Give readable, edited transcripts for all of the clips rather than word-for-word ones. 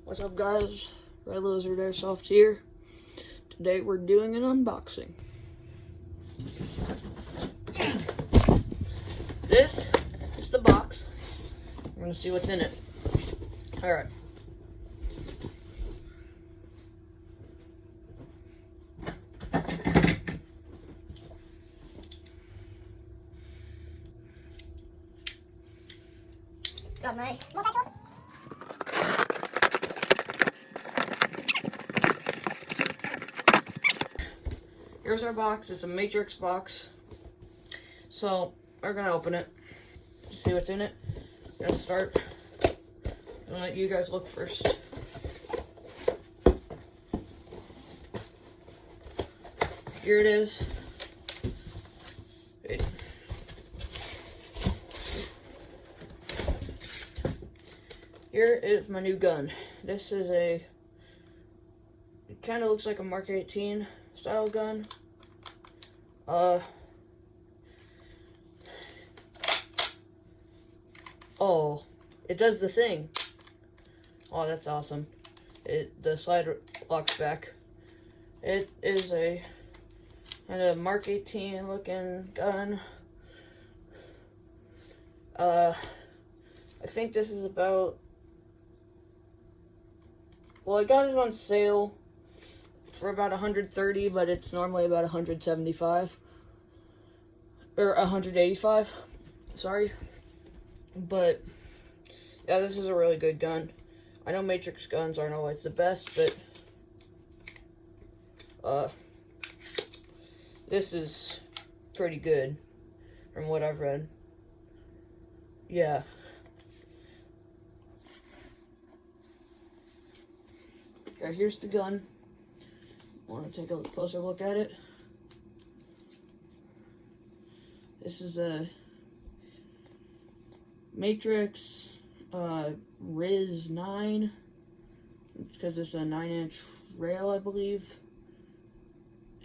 What's up, guys? Red Lizard Airsoft here. Today we're doing an unboxing. This is the box. We're gonna see what's in it. Alright. Got my Here's our box. It's a Matrix box. So, we're gonna open it. See what's in it. Gonna start. I'll let you guys look first. Here it is. Wait. Here is my new gun. This is it kind of looks like a Mark 18 style gun. Oh, it does the thing. Oh, that's awesome. The slide locks back. It is a kind of Mark 18 looking gun. I think this is about, well, I got it on sale for about $130, but it's normally about $175 or $185. Sorry, but yeah, this is a really good gun. I know Matrix guns aren't always the best, but this is pretty good from what I've read. Yeah. Okay, here's the gun. Want to take a closer look at it? This is a Matrix RIS 9. It's because it's a 9-inch rail, I believe.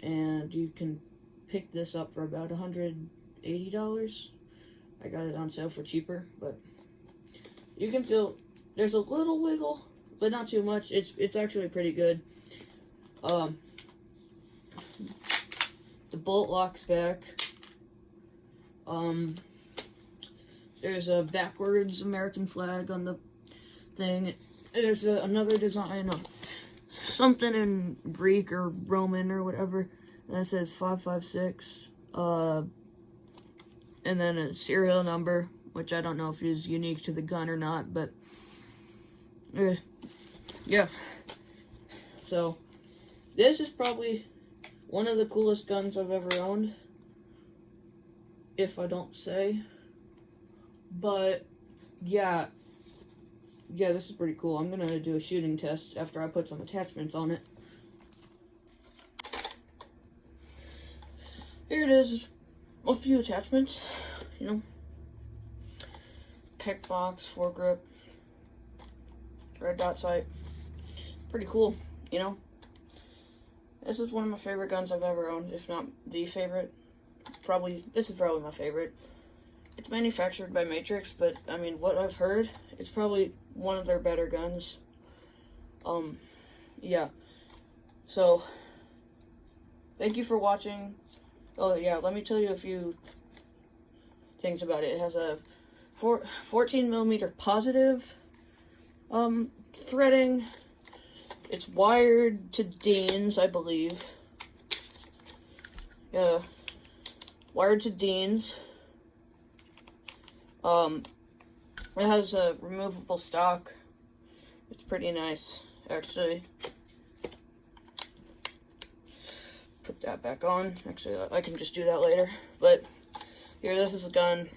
And you can pick this up for about $180. I got it on sale for cheaper, but you can feel there's a little wiggle, but not too much. It's actually pretty good. The bolt locks back. There's a backwards American flag on the thing. There's another design, something in Greek or Roman or whatever, and it says 556. And then a serial number, which I don't know if is unique to the gun or not, but yeah. So this is probably one of the coolest guns I've ever owned, if I don't say. But yeah, this is pretty cool. I'm gonna do a shooting test after I put some attachments on it. Here it is, a few attachments, you know. Tech box, foregrip, red dot sight. Pretty cool, you know. This is one of my favorite guns I've ever owned, if not the favorite. This is probably my favorite. It's manufactured by Matrix, but I mean, what I've heard, it's probably one of their better guns. Yeah. So, thank you for watching. Oh yeah, let me tell you a few things about it. It has a 14mm positive threading. It's wired to Dean's, I believe. Yeah, wired to Dean's. It has a removable stock. It's pretty nice, actually. Put that back on. Actually, I can just do that later. But here, this is a gun.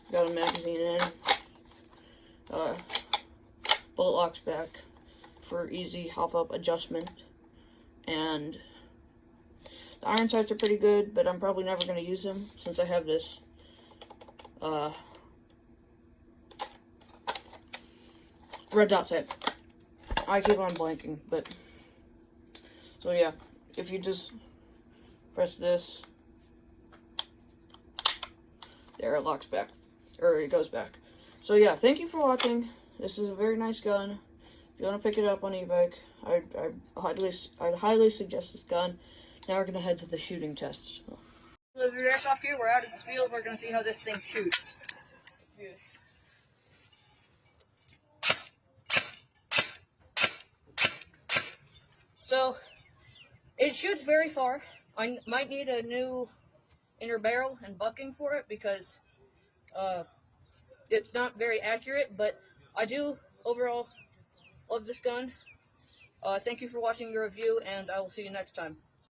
Got a magazine in. Bullet locks back for easy hop-up adjustment. And the iron sights are pretty good, but I'm probably never going to use them since I have this red dot sight. I keep on blanking, but so yeah, if you just press this, there, it locks back, or it goes back. So yeah, thank you for watching. This is a very nice gun. If you want to pick it up on e-bike, I'd highly suggest this gun. Now we're going to head to the shooting tests. With the airsoft here, we're out of the field. We're going to see how this thing shoots. So, it shoots very far. I might need a new inner barrel and bucking for it because it's not very accurate, but I do overall love this gun. Thank you for watching the review, and I will see you next time.